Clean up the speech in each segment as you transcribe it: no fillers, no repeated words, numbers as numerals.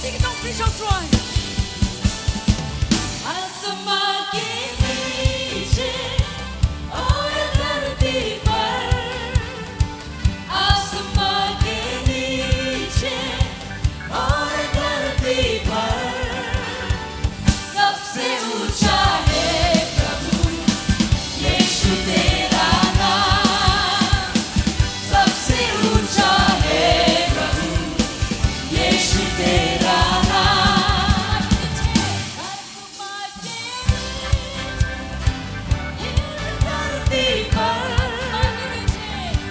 Sing it on, please, your try. आसमां के नीचे और धरती पर, आसमां के नीचे और धरती पर, सबसे ऊंचा है प्रभु यीशु तेरा नाम, सबसे ऊंचा है प्रभु यीशु तेरा नाम।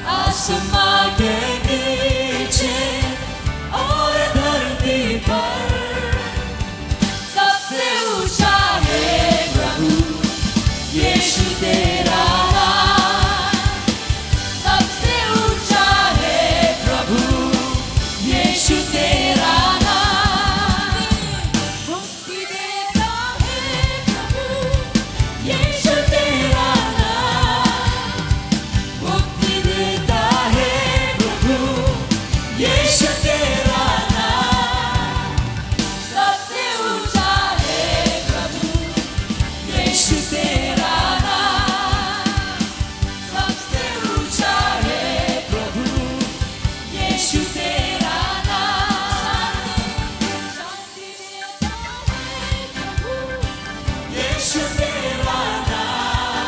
आसमां के नीचे और धरती पर, सबसे ऊंचा है प्रभु यीशु तेरा नाम, सबसे ऊंचा है प्रभु यीशु तेरा नाम। मुक्ति देता है प्रभु यीशु तेरा नाम, मुक्ति देता है प्रभु यीशु तेरा नाम, सबसे ऊंचा है प्रभु यीशु तेरा नाम, सबसे ऊंचा है प्रभु यीशु तेरा नाम। शांति देता है प्रभु यीशु तेरा नाम,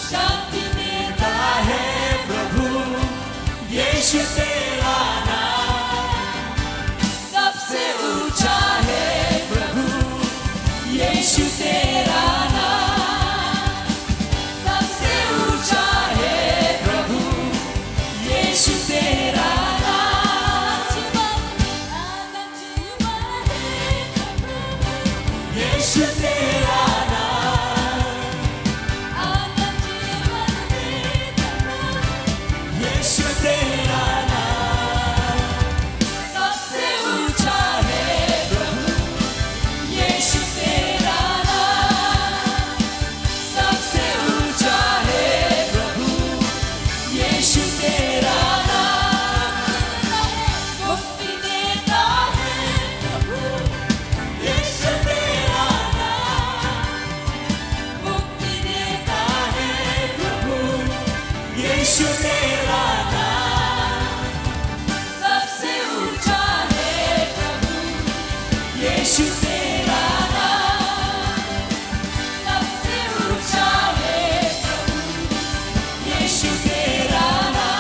शांति देता है प्रभु यीशु तेरा नाम, सबसे ऊंचा है प्रभु यीशु तेरा नाम, सबसे ऊंचा है प्रभु यीशु तेरा नाम। यीशु तेरा नाम, यीशु तेरा नाम, सबसे ऊंचा है प्रभु यीशु तेरा नाम, सबसे ऊंचा है प्रभु यीशु तेरा नाम। मुक्ति देता है प्रभु यीशु तेरा नाम, मुक्ति देता है प्रभु यीशु तेरा नाम, सबसे ऊंचा है प्रभु यीशु तेरा नाम, सबसे ऊंचा है प्रभु यीशु तेरा नाम।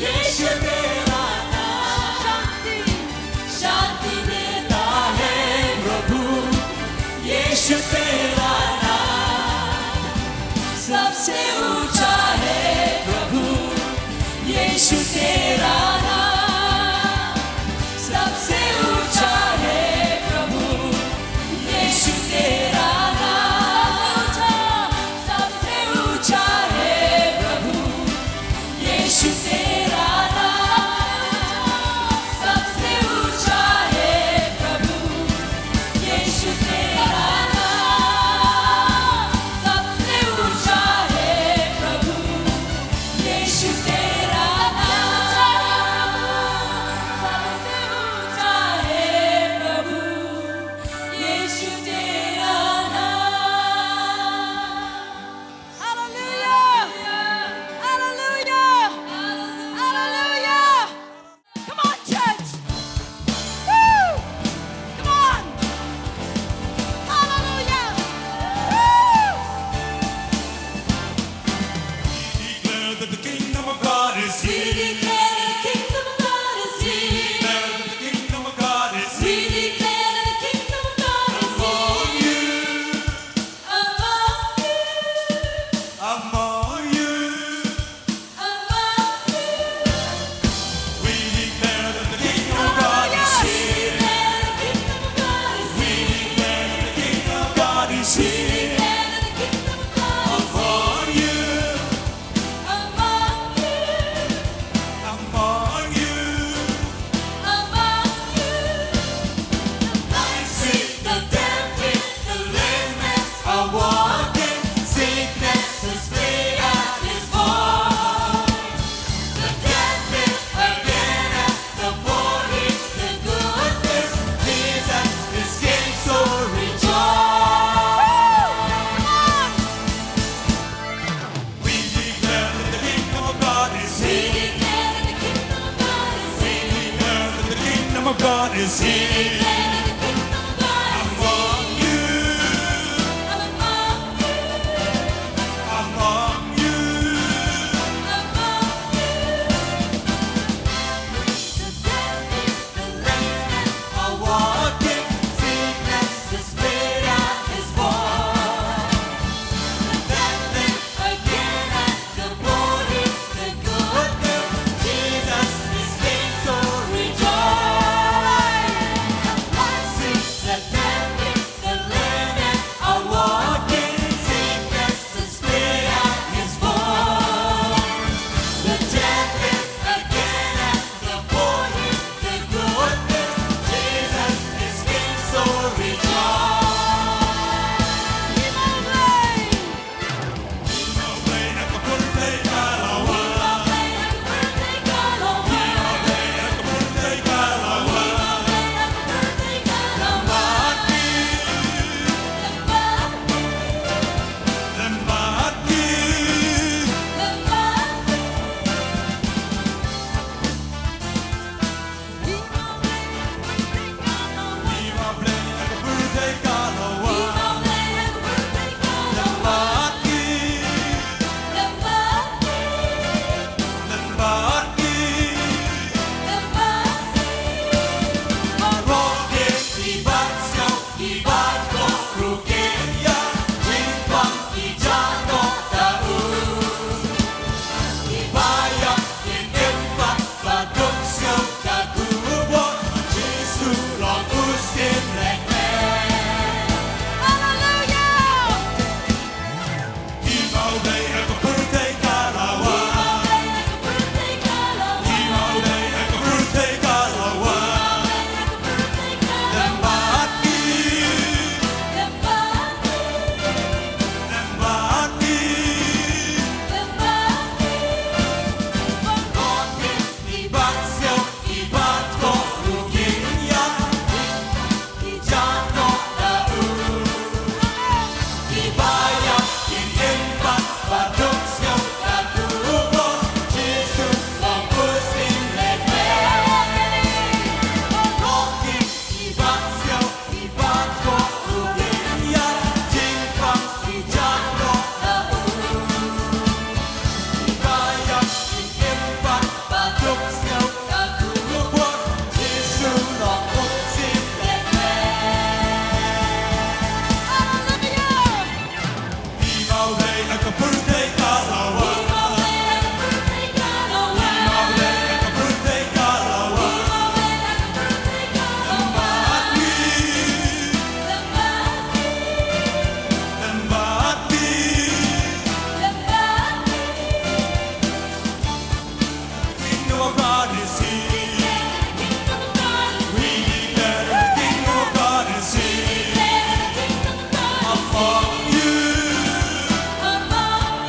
यीशु तेरा नाम, शांति देता है प्रभु यीशु तेरा नाम, सबसे ऊंचा है प्रभु यीशु तेरा नाम, सबसे ऊंचा है प्रभु यीशु तेरा नाम, सबसे ऊंचा है प्रभु यीशु तेरा नाम, सबसे ऊंचा है प्रभु यीशु तेरा नाम, सबसे ऊंचा है प्रभु यीशु तेरा नाम। is here. Among you, among you. A walking sickness, despair is born. Death again at the body, the good news, Jesus is King, so rejoice. See the death, the land, a walking sickness, despair is born. The death again at the body, the good news, Jesus is King, so rejoice. Among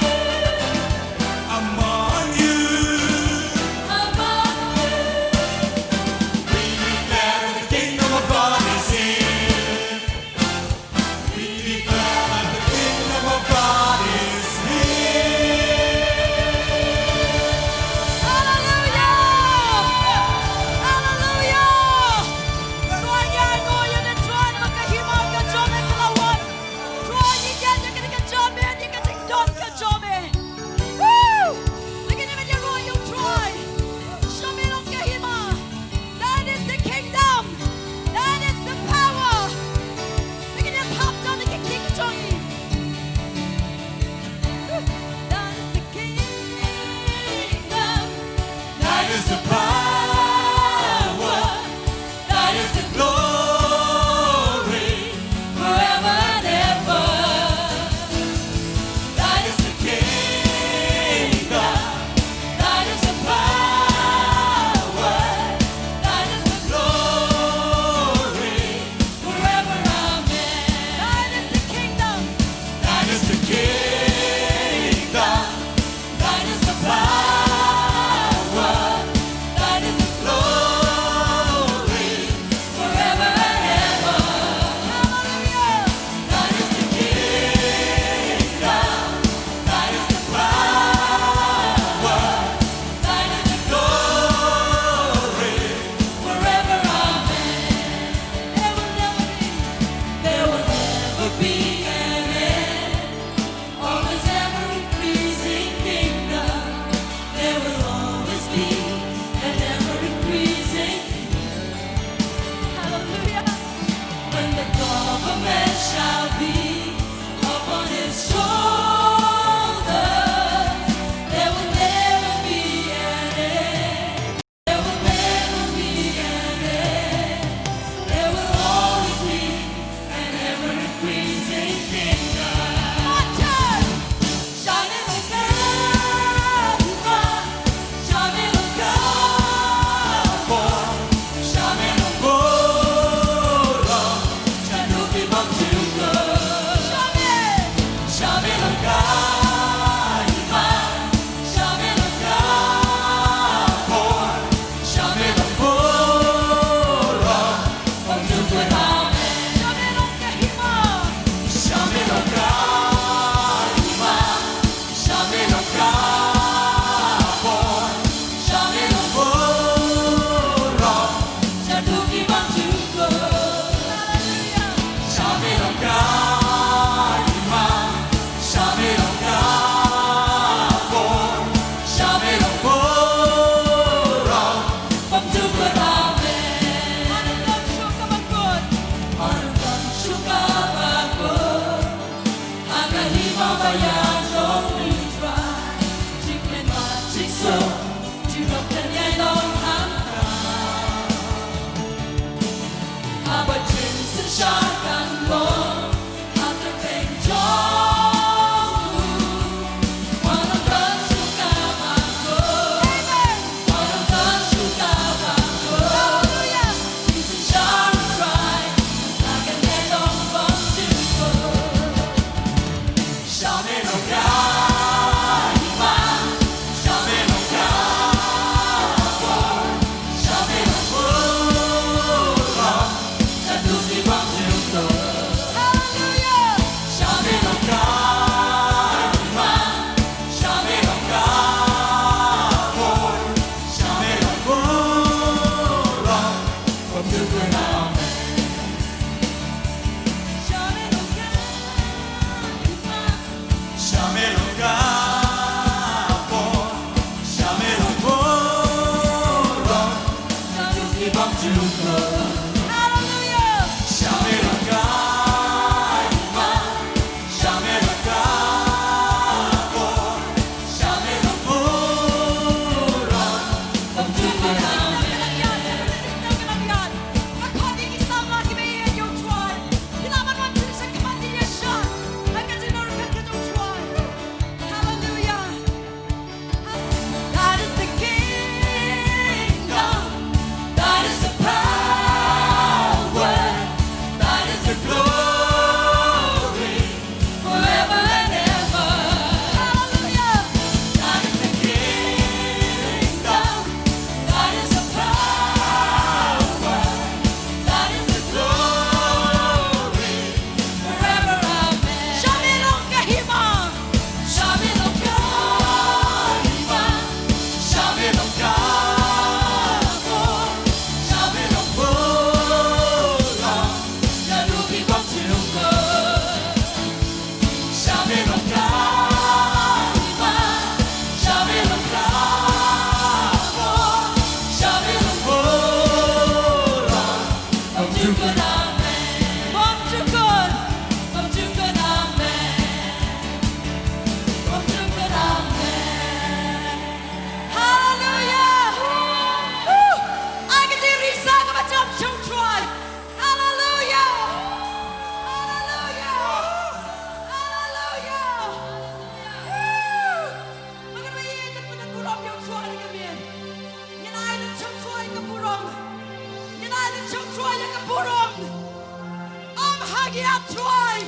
troai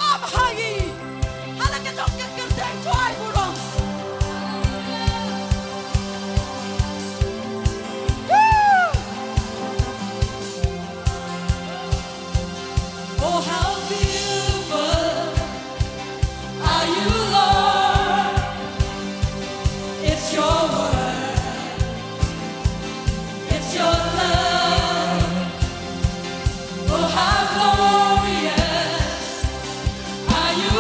am hai hala ka jong ka ker dek troai burong oh how beautiful are you Lord it's your word it's your love oh how glorious are you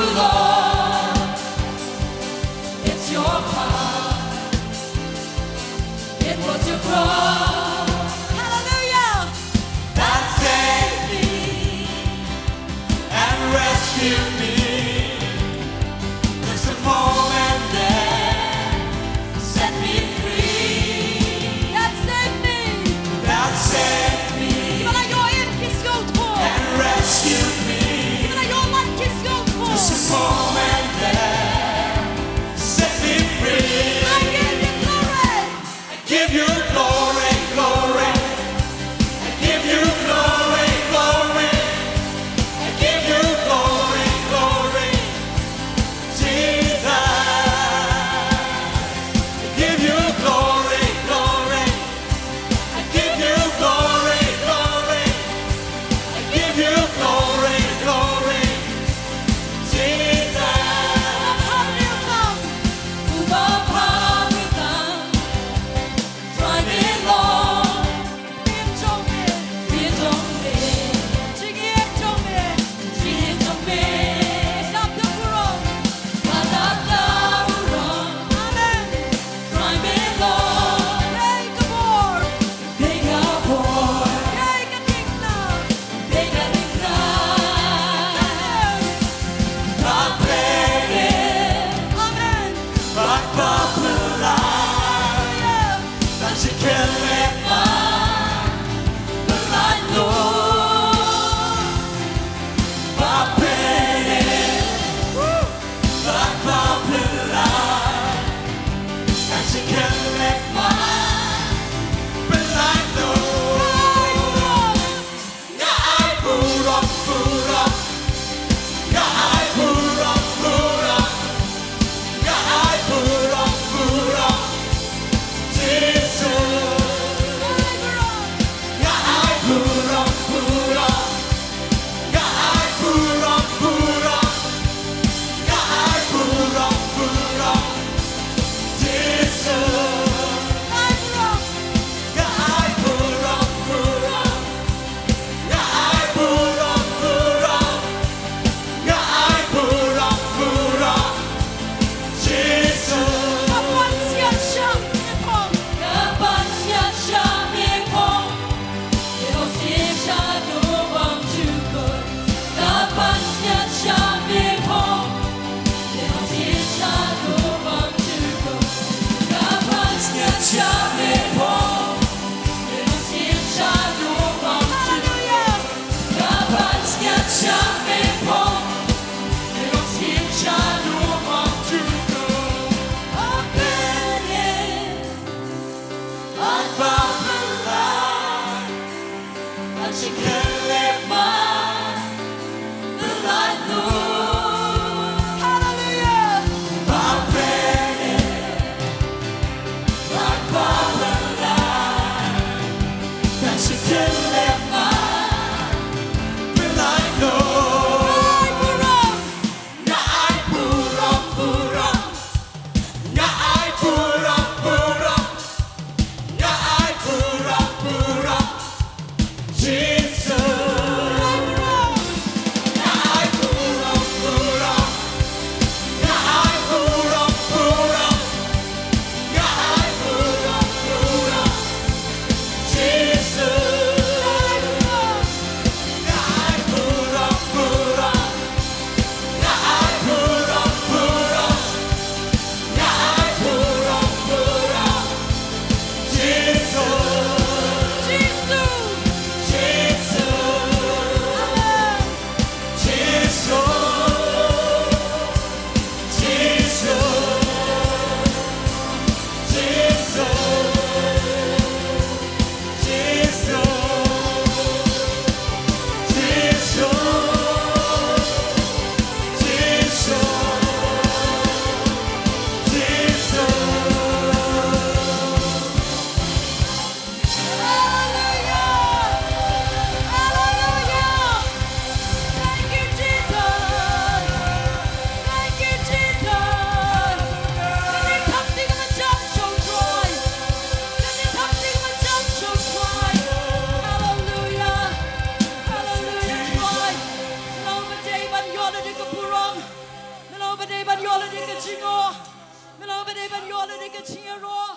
Chúa lên cái chia rồi.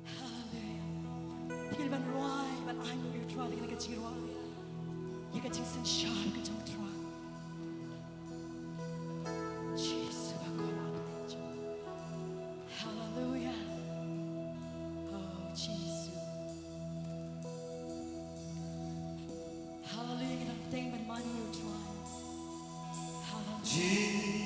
Hallelujah. Thì bạn rồi, bạn ai cũng yêu Chúa lên cái chia rồi. Như cái chính sinh sharp cái trong Chúa. Jesus và con ơn Chúa. Hallelujah. Oh Jesus. Hallelujah. Cái đồng tên mình mang yêu Chúa. Hallelujah.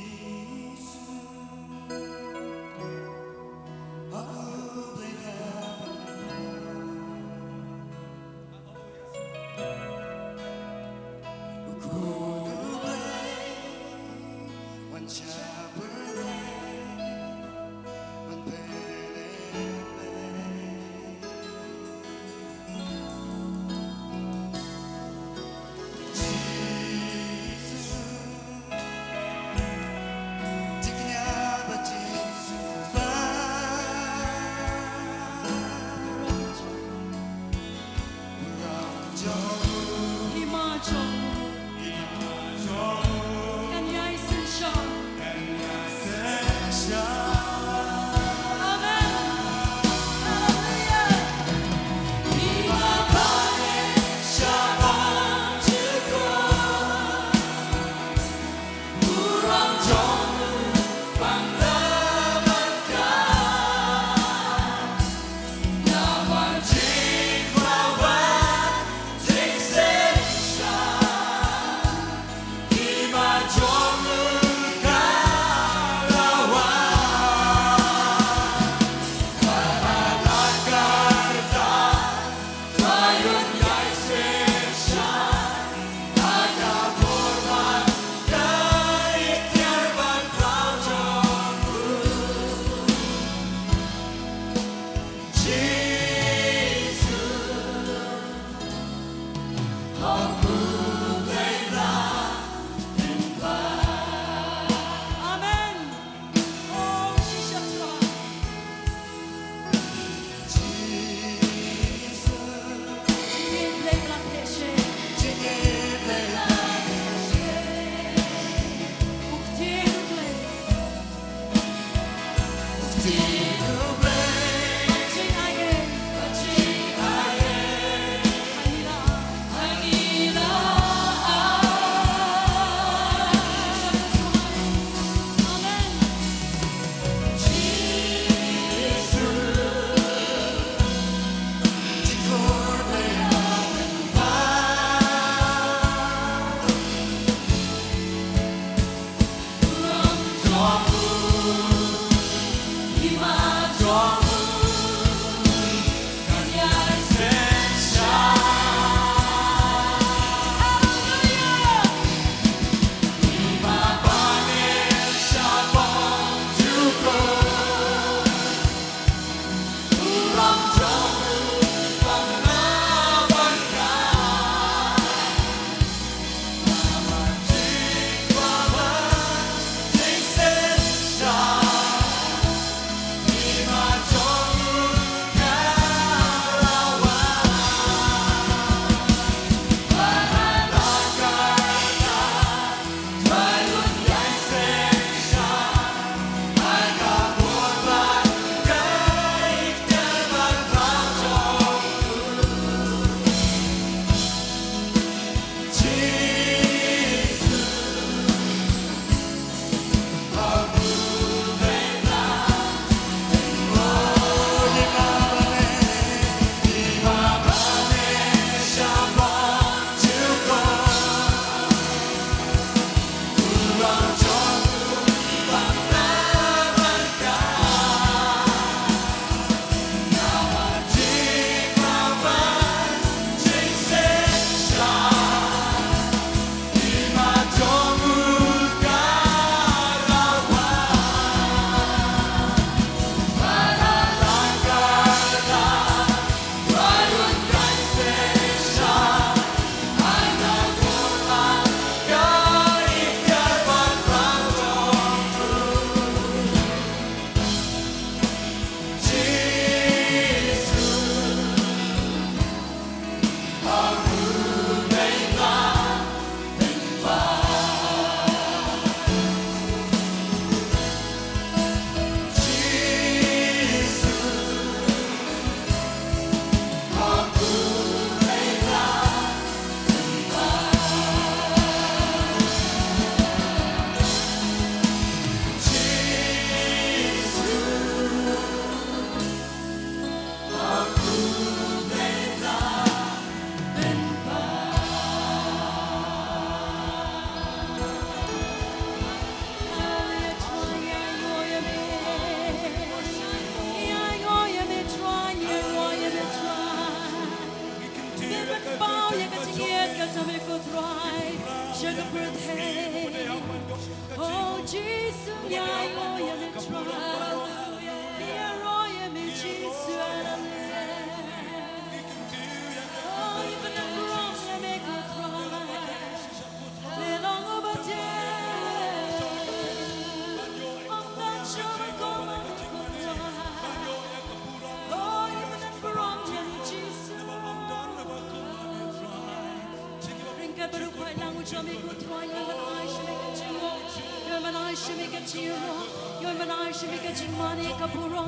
shimikachiro, your manai shimikachimani kapuro,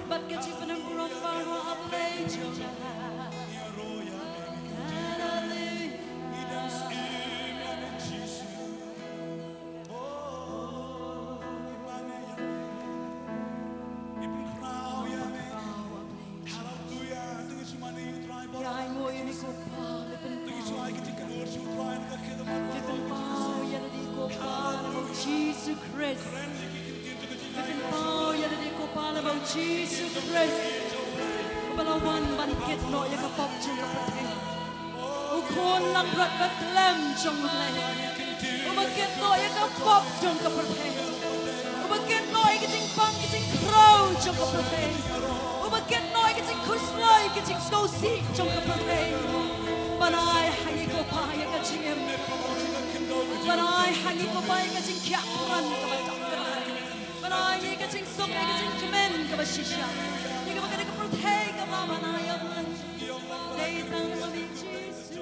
but getipanamburo faro ableja. Jesus Christ. Jesus Christ. Balawan banket no yakapop chung kapatid. Ukon lang rat batlem chung lay. Umaket no yakapop chung kapatid. Umaket no yakiting pang yakiting crow chung kapatid. Umaket no yakiting kusloy yakiting snow sea chung kapatid. Banay hangi ko pa yakachim. Banay hangi ko pa yakating kyakran kapatid. Banay yakating sok yakating kemen kapashisha. Yakating kapatid kapamanay ablan. Daytang kami Jesus.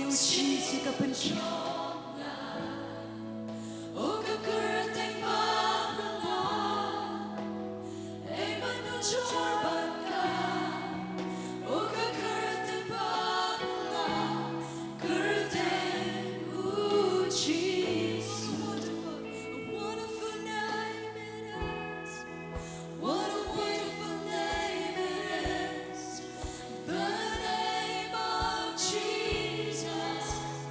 Jesus kebencian. Oh kekeriting pangalaman ay menunjukkan. Oh kekeriting pangalaman, keriting Jesus. Wonderful name it is. What a wonderful name it is. The name of Jesus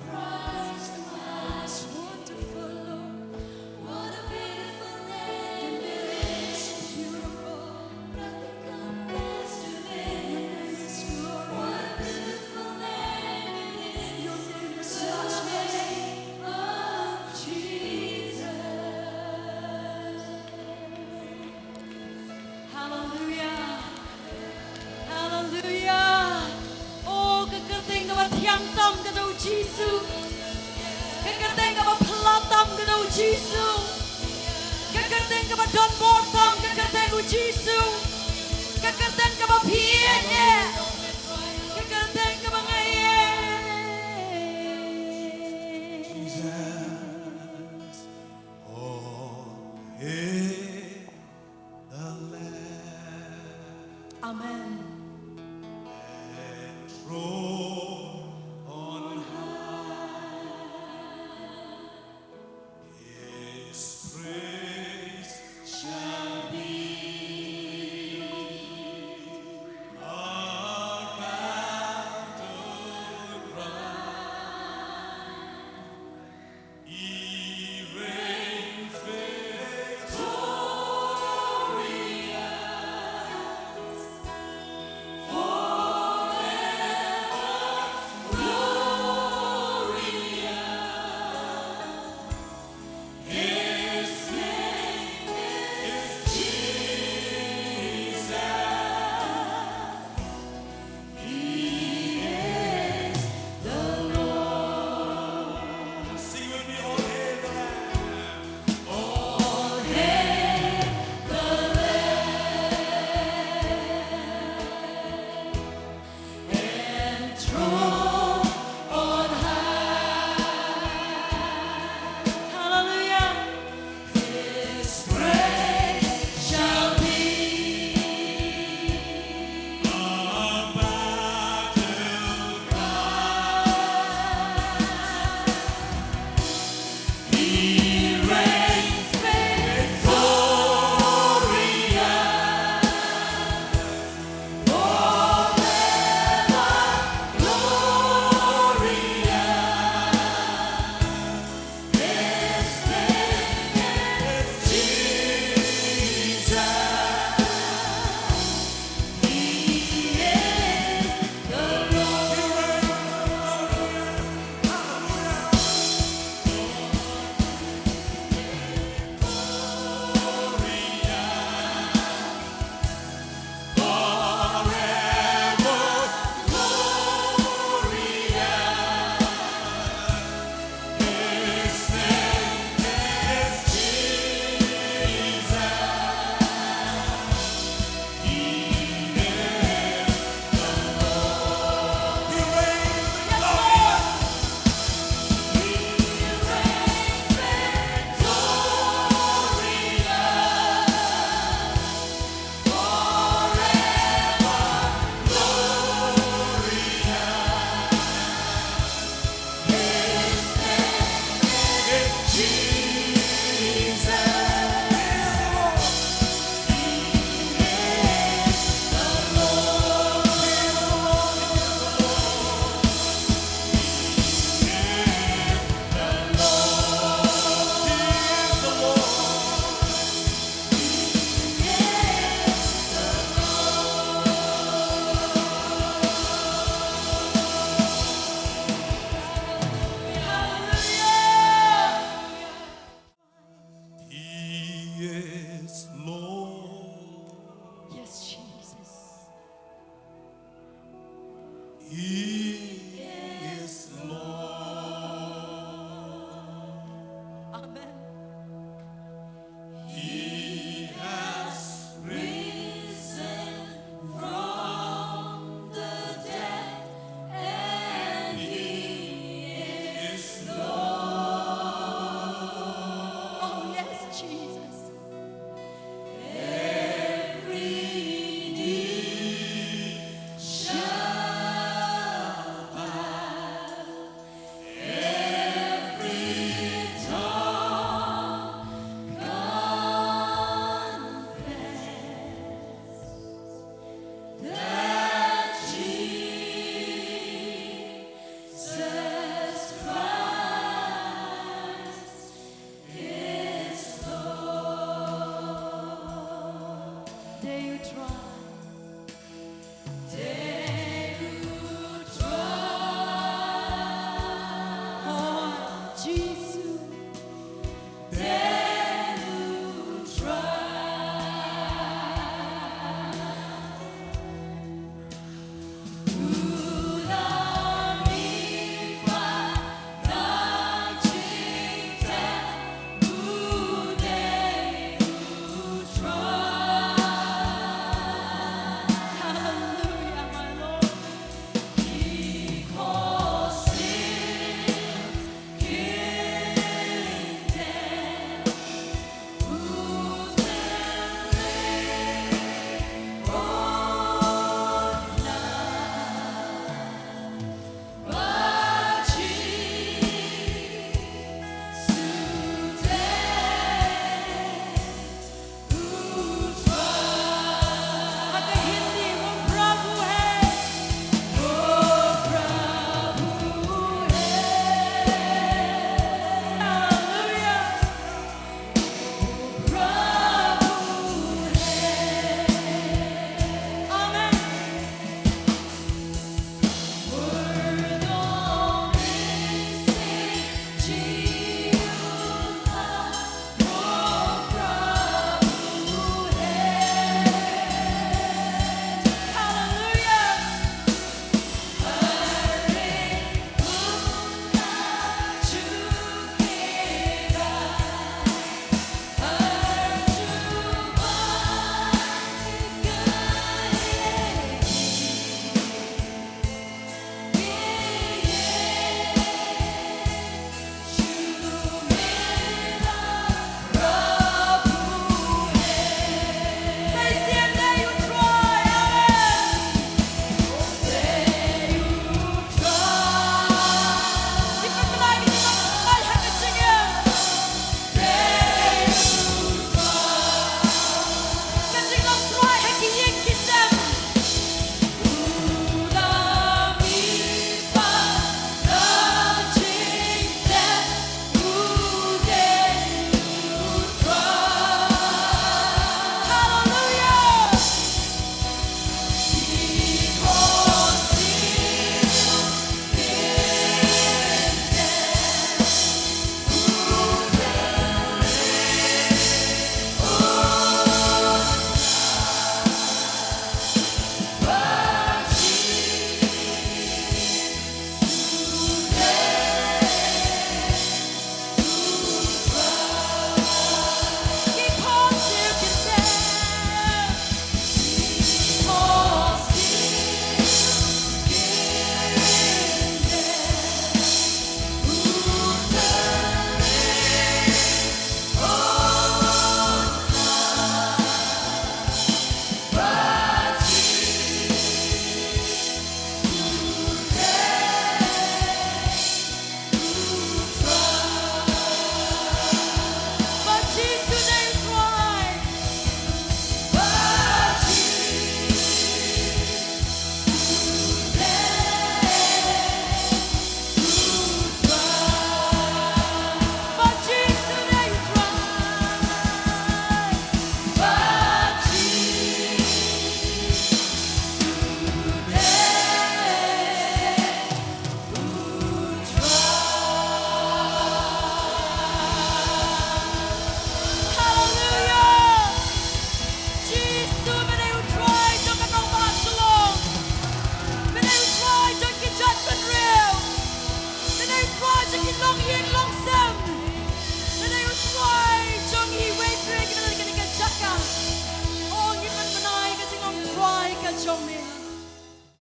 Christ, the most wonderful Lord. What a beautiful name it is. Beautiful, nothing compares to it. Your name is glorious. What a beautiful name it is. Your name is such a name of Jesus. Hallelujah. Hallelujah. Oh, kekeriting kebatiang tam kedau Jesus. Kekeriting kebaplatam kedau Jesus. Kekeriting kebadon mortam kekeriting Jesus. Kekeriting kebapiennya. Kekeriting kebangaya. Jesus, oh, in the land Amen. enthroned on high, His praise shall be our battle cry. He reigns victorious. try.